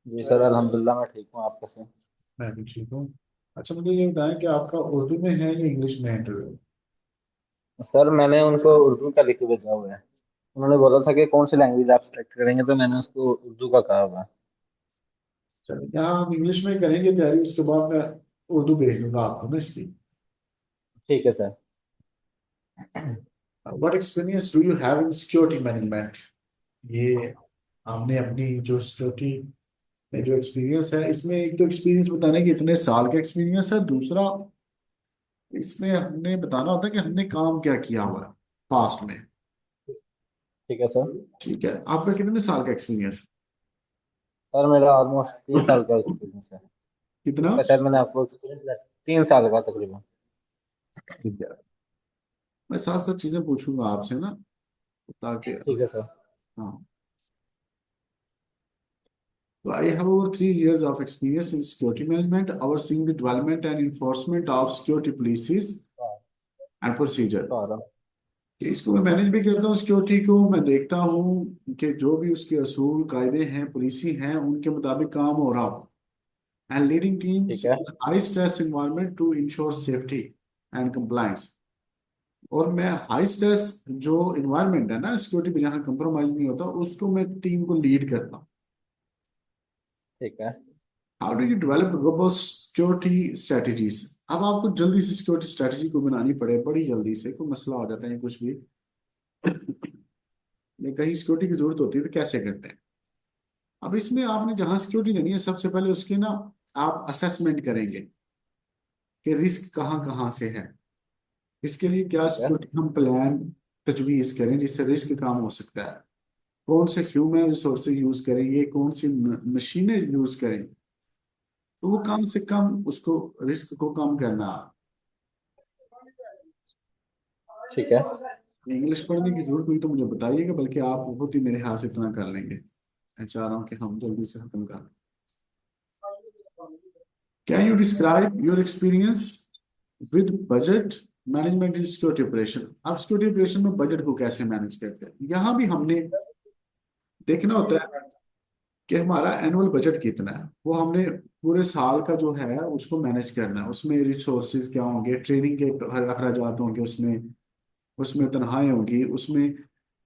जी sir, अल्हम्दुलिल्लाह मैं ठीक हूँ। आप कैसे हैं? मैं भी ठीक हूँ। अच्छा, मुझे ये बताएं कि आपका उर्दू में है या इंग्लिश में है इंटरव्यू? सर मैंने उनको उर्दू का लिख के भेजा हुआ है। उन्होंने बोला था कि कौन सी लैंग्वेज आप सेलेक्ट करेंगे, तो मैंने उसको उर्दू का कहा हुआ है। चलिए, यहाँ हम इंग्लिश में करेंगे तैयारी, उसके बाद मैं उर्दू भेज दूंगा आपको ना इसकी। ठीक है sir. What experience do you have in security management? ये हमने अपनी जो सिक्योरिटी में जो एक्सपीरियंस है, इसमें एक तो एक्सपीरियंस बताने कि इतने साल का एक्सपीरियंस है, दूसरा इसमें हमने बताना होता है कि हमने काम क्या किया हुआ है पास्ट में। ठीक है सर। ठीक है, आपका कितने साल का एक्सपीरियंस? सर मेरा ऑलमोस्ट 3 साल का एक्सपीरियंस है। कितना? शायद मैंने आपको एक्सपीरियंस 3 साल का तकरीबन। ठीक है, मैं साथ साथ चीजें पूछूंगा आपसे ना, ताकि ठीक है सर। हाँ। So I have over 3 years of experience in security management, overseeing the development and enforcement of security policies हाँ, and procedure. तो आ रहा हूँ। कि इसको मैं मैनेज भी करता हूँ, सिक्योरिटी को मैं देखता हूँ कि जो भी उसके असूल कायदे हैं, पॉलिसी हैं, उनके मुताबिक काम हो रहा हो। एंड लीडिंग टीम्स ठीक है। In high stress environment to ensure safety and compliance. और मैं हाई स्ट्रेस जो इन्वायरमेंट है ना सिक्योरिटी पे, जहाँ कंप्रोमाइज नहीं होता, उसको मैं टीम को लीड करता हूँ। ठीक है। How do you develop robust security strategies? अब आपको जल्दी से सिक्योरिटी स्ट्रेटजी को बनानी पड़े, बड़ी जल्दी से कोई मसला हो जाता है कुछ भी या कहीं सिक्योरिटी की जरूरत होती है, तो कैसे करते हैं? अब इसमें आपने जहां सिक्योरिटी देनी है, सबसे पहले उसकी ना आप असेसमेंट करेंगे कि रिस्क कहाँ कहाँ से है। इसके लिए क्या ठीक है। सिक्योरिटी हम प्लान तजवीज करें जिससे रिस्क कम हो सकता है। कौन से ह्यूमन रिसोर्सेज यूज करेंगे, कौन सी मशीनें यूज करें, तो वो कम से कम उसको रिस्क को कम करना। ठीक है। इंग्लिश पढ़ने की जरूरत हुई तो मुझे बताइएगा, बल्कि आप बहुत ही मेरे हाथ से इतना कर लेंगे। मैं चाह रहा हूँ कि हम जल्दी से खत्म कर लें। Can you describe your experience with budget management in security operation? आप सिक्योरिटी ऑपरेशन में बजट को कैसे मैनेज करते हैं, यहाँ भी हमने देखना होता है कि हमारा एनुअल बजट कितना है। वो हमने पूरे साल का जो है उसको मैनेज करना है। उसमें रिसोर्सेज क्या होंगे, ट्रेनिंग के अखराजात होंगे, उसमें उसमें तनख्वाहें होंगी, उसमें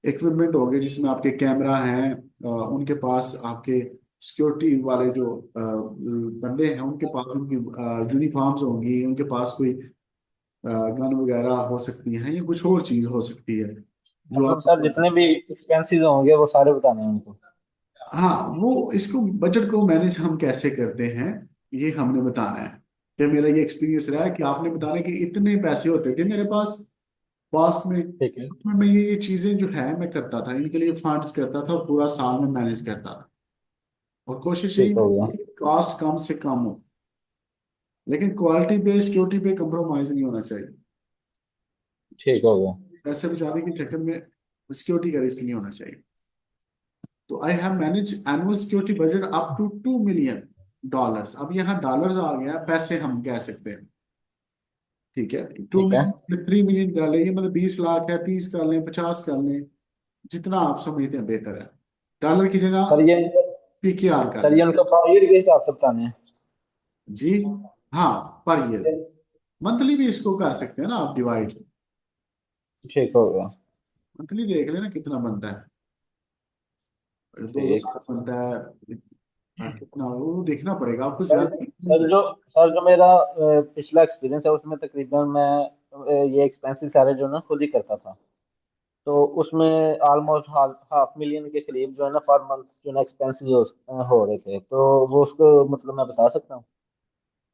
इक्विपमेंट होंगे जिसमें आपके कैमरा हैं, उनके पास आपके सिक्योरिटी वाले जो बंदे हैं उनके पास उनकी यूनिफॉर्म्स होंगी, उनके पास कोई गन वगैरह हो सकती है या कुछ और चीज़ हो सकती है जो मतलब सर आप। जितने भी एक्सपेंसेस होंगे वो सारे बताने हैं उनको। हाँ, वो इसको बजट को मैनेज हम कैसे करते हैं, ये हमने बताना है। कि मेरा ये एक्सपीरियंस रहा है कि आपने बताना है कि इतने पैसे होते थे मेरे पास पास्ट में, ठीक है। उसमें मैं ये चीजें जो है मैं करता था, इनके लिए फंड्स करता था, पूरा साल में मैनेज करता था। और कोशिश यही ठीक हो गया। कॉस्ट कम से कम हो, लेकिन क्वालिटी पे सिक्योरिटी पे कंप्रोमाइज नहीं होना चाहिए। ठीक हो गया। पैसे बचाने के चक्कर में सिक्योरिटी का रिस्क नहीं होना चाहिए। तो I have manage annual security budget up to $2 million। अब यहाँ डॉलर्स आ गया, पैसे हम कह सकते हैं। ठीक है, टू ठीक है। मिलियन 3 मिलियन कर लेंगे, मतलब 20 लाख है, 30 कर लें, 50 कर लें, जितना आप समझते हैं बेहतर है। डॉलर की जगह सर ये PKR कर सर लें। ये उनका पर ईयर के हिसाब से बताने हैं। जी हाँ, पर ईयर। मंथली भी इसको कर सकते हैं ना आप डिवाइड। ठीक हो गया। मंथली देख लेना कितना बनता है, 2 लाख ठीक। बनता है। कितना वो देखना पड़ेगा आपको सर ज्यादा। सर जो मेरा पिछला एक्सपीरियंस है उसमें तकरीबन मैं ये एक्सपेंसेस सारे जो ना खुद ही करता था। तो उसमें ऑलमोस्ट हाफ मिलियन के करीब जो है ना पर मंथ जो ना एक्सपेंसेस हो रहे थे, तो वो उसको मतलब मैं बता सकता हूँ।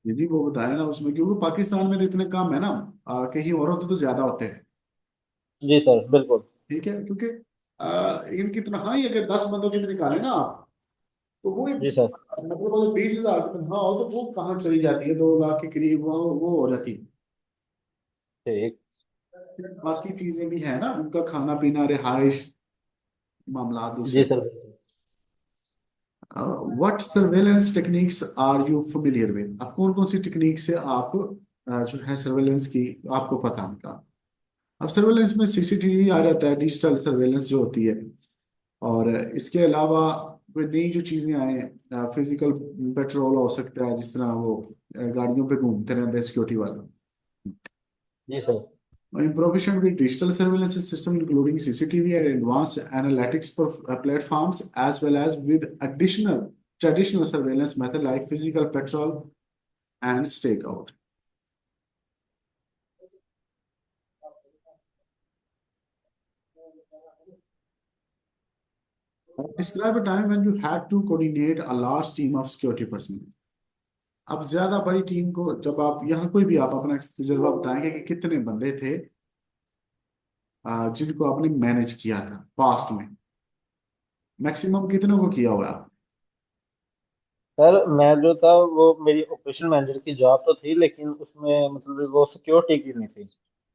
ये भी वो बताया ना उसमें, क्योंकि पाकिस्तान में तो इतने कम है ना, कहीं और होते तो ज्यादा होते हैं। जी सर बिल्कुल। ठीक है, क्योंकि इनकी तनख्वाही अगर 10 बंदों की भी निकाले ना आप, तो वो जी सर। मतलब अगर 20,000 की तनख्वाह हो तो वो कहाँ चली जाती है, 2 लाख के करीब वो हो जाती ठीक। है। बाकी चीजें भी है ना, उनका खाना पीना, रिहाइश, मामला जी दूसरे। Sir. What surveillance techniques are you familiar with? अब कौन कौन सी टेक्निक से आप जो है सर्वेलेंस की आपको पता है उनका? अब सर्वेलेंस में CCTV आ जाता है, डिजिटल सर्वेलेंस जो होती है। और इसके अलावा कोई नई जो चीजें आए, फिजिकल पेट्रोल हो सकता है, जिस तरह वो गाड़ियों पे घूमते रहते हैं सिक्योरिटी वाले। जी sir. Improvisation with digital surveillance system, including CCTV and advanced analytics platforms, as well as with additional traditional surveillance method like physical patrol and stakeout. Describe a time when you had to coordinate a large team of security personnel. अब ज्यादा बड़ी team को, जब आप यहाँ कोई भी आप अपना तजुर्बा बताएंगे कि कितने बंदे थे जिनको आपने मैनेज किया था पास्ट में, मैक्सिमम कितनों को किया हुआ है? सर मैं जो था वो मेरी ऑपरेशन मैनेजर की जॉब तो थी, लेकिन उसमें मतलब वो सिक्योरिटी की नहीं थी।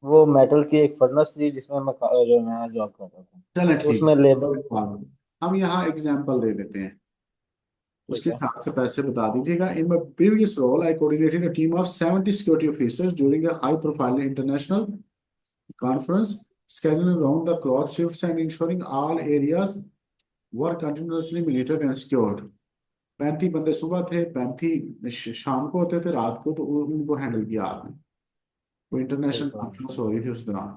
वो मेटल की एक फर्नेस थी जिसमें जो मैं जॉब करता था। चलें तो ठीक उसमें है, लेबर। कोई बात नहीं। हम यहाँ एग्जाम्पल दे देते हैं, ठीक उसके है। हिसाब से पैसे बता दीजिएगा। In my previous role I coordinated a team of 70 security officers during a high profile international conference, scheduling round the clock shifts and ensuring all areas were continuously monitored and secured। 35 बंदे सुबह थे, 35 शाम को होते थे, रात को, तो उनको हैंडल किया आपने। वो इंटरनेशनल बिल्कुल। कॉन्फ्रेंस हो रही थी उस दौरान।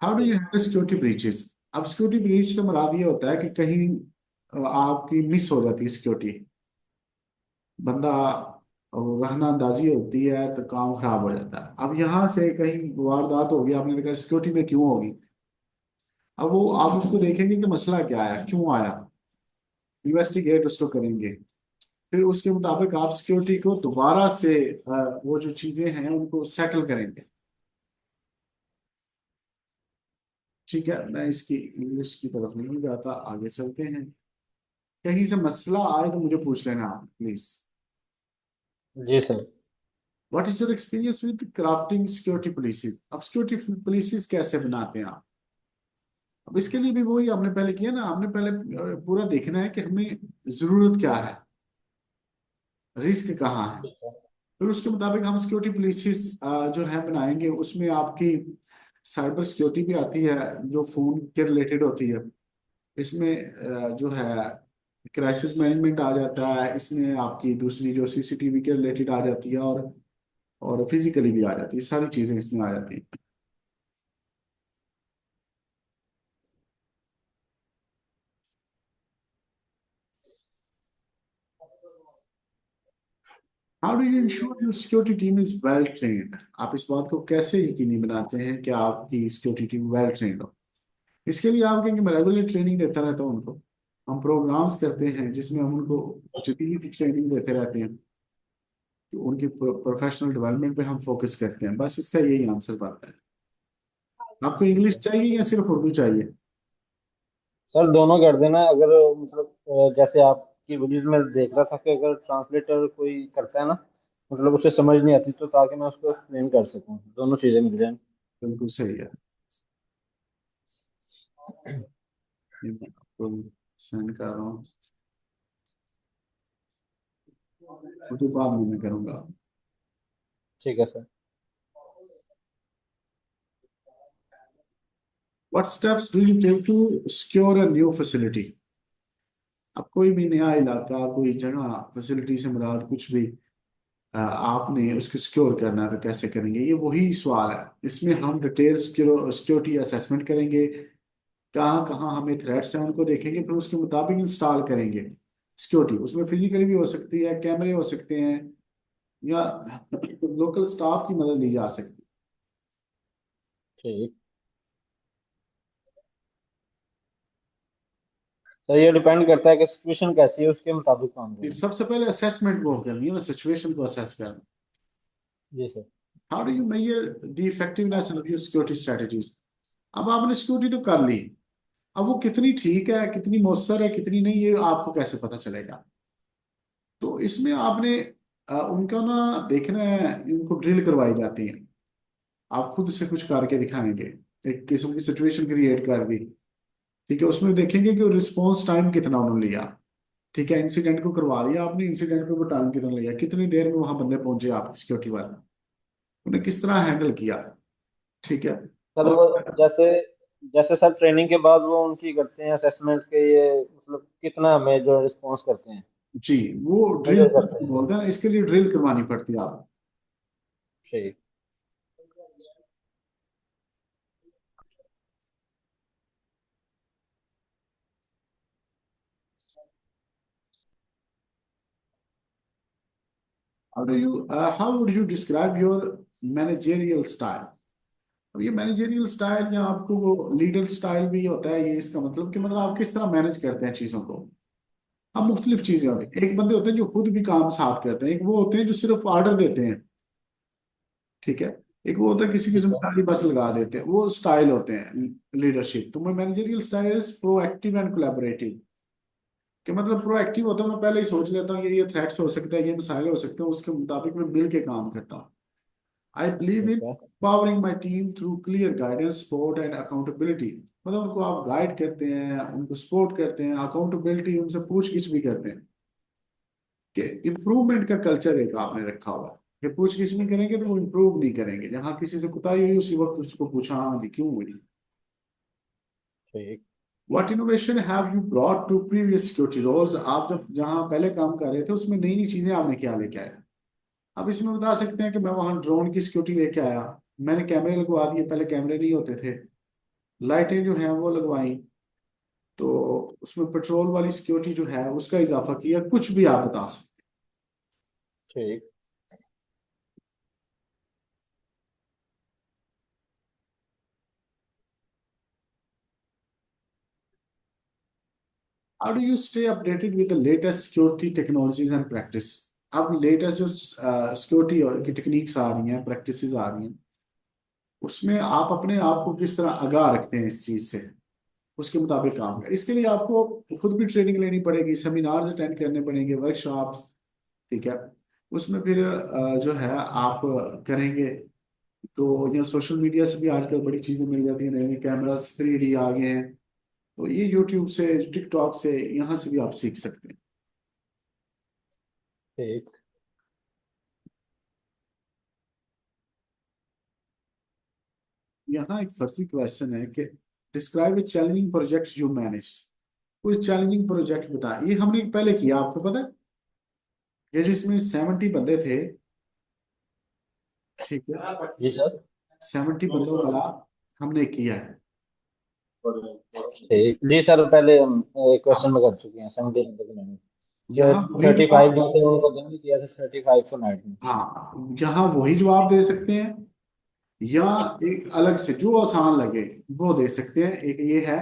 हाउ डू यू ठीक। Handle security breaches? अब सिक्योरिटी ब्रीच से मुराद ये होता है कि कहीं आपकी मिस हो जाती है सिक्योरिटी, बंदा रहना अंदाजी होती है तो काम खराब हो जाता है। अब यहाँ से कहीं वारदात होगी, आपने देखा सिक्योरिटी में क्यों होगी, अब वो आप उसको देखेंगे कि मसला क्या है, क्यों आया, इन्वेस्टिगेट उसको करेंगे। फिर उसके मुताबिक आप सिक्योरिटी को दोबारा से वो जो चीजें हैं उनको सेटल करेंगे। ठीक है, मैं इसकी इंग्लिश की तरफ नहीं जाता, आगे चलते हैं। कहीं से मसला आए तो मुझे पूछ लेना आप प्लीज। जी sir. What is your experience with crafting security policies? अब सिक्योरिटी पॉलिसीज कैसे बनाते हैं आप? अब इसके लिए भी वही आपने पहले किया ना, आपने पहले पूरा देखना है कि हमें जरूरत क्या है, रिस्क कहाँ है। ठीक है। फिर उसके मुताबिक हम सिक्योरिटी पॉलिसीज जो है बनाएंगे। उसमें आपकी साइबर सिक्योरिटी भी आती है जो फोन के रिलेटेड होती है। इसमें जो है क्राइसिस मैनेजमेंट आ जाता है, इसमें आपकी दूसरी जो सीसीटीवी के रिलेटेड आ जाती है, और फिजिकली भी आ जाती है, सारी चीजें इसमें आ जाती हैं। How do you ensure your security team is well trained? आप इस बात को कैसे यकीनी बनाते हैं कि आपकी सिक्योरिटी टीम वेल ट्रेन्ड हो? इसके लिए आप कहेंगे मैं रेगुलर ट्रेनिंग देता रहता हूँ उनको। हम प्रोग्राम्स करते हैं जिसमें हम उनको जितनी ट्रेनिंग देते रहते हैं, तो उनकी प्रोफेशनल डेवलपमेंट पे हम फोकस करते हैं। बस इसका यही आंसर बनता है। आपको ठीक इंग्लिश है। चाहिए या सिर्फ उर्दू चाहिए? सर दोनों कर देना, अगर मतलब जैसे आपकी वीडियो में देख रहा था कि अगर ट्रांसलेटर कोई करता है ना, मतलब उसे समझ नहीं आती, तो ताकि मैं उसको एक्सप्लेन कर सकूं, दोनों चीजें मिल जाएं। बिल्कुल सही है। ये मैं आपको सेंड कर रहा हूँ, उर्दू बाद में मैं करूँगा। ठीक है sir. What steps do you take to secure a new facility? अब कोई भी नया इलाका, कोई जगह, फैसिलिटी से मुराद कुछ भी आपने उसको सिक्योर करना है तो कैसे करेंगे? ये वही सवाल है। इसमें हम डिटेल सिक्योरिटी असेसमेंट करेंगे, कहाँ कहाँ हमें थ्रेट्स हैं उनको देखेंगे, फिर उसके मुताबिक इंस्टॉल करेंगे सिक्योरिटी। उसमें फिजिकली भी हो सकती है, कैमरे हो सकते हैं, या लोकल स्टाफ की मदद ली जा सकती ठीक। सर ये डिपेंड करता है कि सिचुएशन कैसी है, उसके मुताबिक काम है। करेंगे। सबसे पहले असेसमेंट वो करनी है ना, सिचुएशन को असेस करना। जी sir. How do you measure the effectiveness of your security strategies? अब आपने सिक्योरिटी तो कर ली, अब वो कितनी ठीक है, कितनी मौसर है, कितनी नहीं, ये आपको कैसे पता चलेगा? तो इसमें आपने उनका ना देखना है, उनको ड्रिल करवाई जाती है। आप खुद से कुछ करके दिखाएंगे, एक किस्म की सिचुएशन क्रिएट कर दी, ठीक है, उसमें देखेंगे कि रिस्पॉन्स टाइम कितना उन्होंने लिया। ठीक है, इंसिडेंट को करवा लिया आपने, इंसिडेंट को टाइम कितना लिया, कितनी देर में वहां बंदे पहुंचे आपके सिक्योरिटी वाले, उन्हें किस तरह हैंडल किया। ठीक है। सर और वो जैसे जैसे सर ट्रेनिंग के बाद वो उनकी करते हैं असेसमेंट के, ये मतलब कितना हमें जो रिस्पॉन्स करते हैं, जी, वो ड्रिल मेजर करते हैं। बोलते हैं, इसके लिए ड्रिल करवानी पड़ती है आप। ठीक। How would you describe your managerial style? अब ये मैनेजेरियल स्टाइल या आपको वो लीडर स्टाइल भी होता है, ये इसका मतलब कि मतलब आप किस तरह मैनेज करते हैं चीजों को। अब मुख्तलिफ चीजें होती हैं, एक बंदे होते हैं जो खुद भी काम साथ करते हैं, एक वो होते हैं जो सिर्फ ऑर्डर देते हैं, ठीक है, एक वो होता है किसी की ठीक है। जिम्मेदारी बस लगा देते हैं, वो स्टाइल होते हैं लीडरशिप। तो मैं managerial style is proactive and collaborative, कि मतलब प्रोएक्टिव होता है, मैं पहले ही सोच लेता हूँ ये थ्रेट्स हो सकते हैं, ये मसाइल हो सकते हैं, उसके मुताबिक मैं मिल के काम करता हूँ। आई बिलीव इन ठीक है। Powering my team through clear guidance, support and accountability. मतलब उनको आप गाइड करते हैं, उनको सपोर्ट करते हैं, अकाउंटेबिलिटी उनसे पूछ गिछ भी करते हैं, कि इम्प्रूवमेंट का कल्चर एक आपने रखा हुआ है कि पूछ गिछ नहीं करेंगे तो वो इम्प्रूव नहीं करेंगे। जहाँ किसी से कुताही हुई उसी वक्त उसको पूछा, हाँ जी क्यों हुई। ठीक। What innovation have you brought to previous security roles? आप जब जहाँ पहले काम कर रहे थे उसमें नई नई चीजें आपने क्या लेके आए? अब इसमें बता सकते हैं कि मैं वहाँ ड्रोन की सिक्योरिटी लेके आया, मैंने कैमरे लगवा दिए, पहले कैमरे नहीं होते थे, लाइटें जो हैं वो लगवाई, तो उसमें पेट्रोल वाली सिक्योरिटी जो है उसका इजाफा किया, कुछ भी आप बता सकते ठीक। हैं। How do you stay updated with the latest security technologies and practice? अब लेटेस्ट जो सिक्योरिटी की टेक्निक्स आ रही हैं, प्रैक्टिसेस आ रही हैं, उसमें आप अपने आप को किस तरह आगाह रखते हैं इस चीज से, उसके मुताबिक काम करें। इसके लिए आपको खुद भी ट्रेनिंग लेनी पड़ेगी, सेमिनार्स अटेंड करने पड़ेंगे, वर्कशॉप्स, ठीक है, उसमें फिर जो है आप करेंगे। तो या सोशल मीडिया से भी आजकल बड़ी चीज़ें मिल जाती हैं, नए नए कैमरास 3D आ गए हैं, तो ये यूट्यूब से, टिकटॉक से, यहाँ से भी आप सीख सकते हैं। ठीक। यहाँ एक फर्जी क्वेश्चन है कि describe A challenging project you managed. कोई चैलेंजिंग प्रोजेक्ट बताएं, ये हमने पहले किया, आपको पता है, ये जिसमें 70 बंदे थे, ठीक है, जी सर। 70 बंदों वाला हमने किया है। ठीक। जी सर, पहले हम क्वेश्चन में कर चुके हैं 70 तक मैंने। यहाँ वही 35 जवाब, जो थे उनको दिन में किया था, 35 को नाइट में। हाँ यहाँ वही जवाब दे सकते हैं, या एक अलग से जो आसान लगे वो दे सकते हैं। एक ये है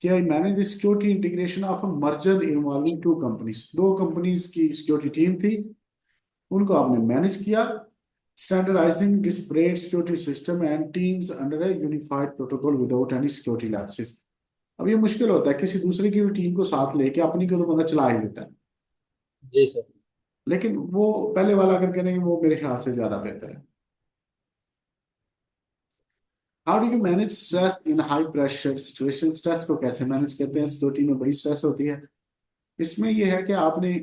कि I manage the security integration of a merger involving two companies, दो कंपनीज की सिक्योरिटी टीम थी, उनको आपने मैनेज किया, standardising disparate security system and teams under a unified protocol without any security lapses. अब ये मुश्किल होता है, किसी दूसरे की भी टीम को साथ लेके अपनी को तो बंदा चला ही लेता है, जी सर। लेकिन वो पहले वाला अगर करेंगे वो मेरे ख्याल से ज्यादा बेहतर है। How do you manage stress in high pressure situation? Stress को कैसे मैनेज करते हैं? सिक्योरिटी में बड़ी स्ट्रेस होती है, इसमें यह है कि आपने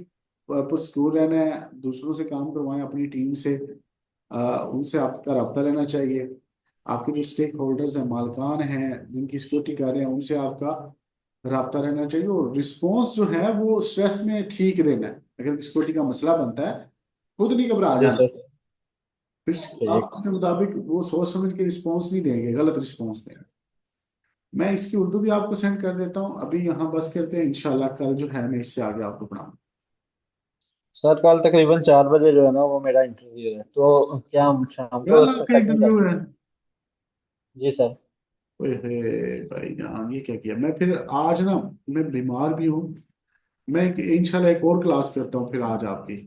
पुरस्कूर रहना है, दूसरों से काम करवाएं, अपनी टीम से, उनसे आपका रब्ता रहना चाहिए, आपके जो स्टेक होल्डर्स हैं, मालकान हैं जिनकी सिक्योरिटी कर रहे हैं, उनसे आपका रब्ता रहना चाहिए, और रिस्पॉन्स जो है वो स्ट्रेस में ठीक देना है। अगर सिक्योरिटी का मसला बनता है, खुद नहीं घबरा जी जाना, सर। फिर आप ठीक। उसके मुताबिक वो सोच समझ के रिस्पॉन्स नहीं देंगे, गलत रिस्पॉन्स देंगे। मैं इसकी उर्दू भी आपको सेंड कर देता हूँ, अभी यहाँ बस करते हैं, इंशाल्लाह कल जो है मैं इससे आगे आपको पढ़ाऊँ। सर कल तकरीबन 4 बजे जो है ना वो मेरा इंटरव्यू है, तो क्या हम शाम को कल उसका आपका सेकंड कर इंटरव्यू है? सकते हैं? जी सर। ओए भाई जान, ये क्या किया। मैं फिर आज ना, मैं बीमार भी हूँ, मैं इंशाल्लाह एक और क्लास करता हूँ फिर आज आपकी।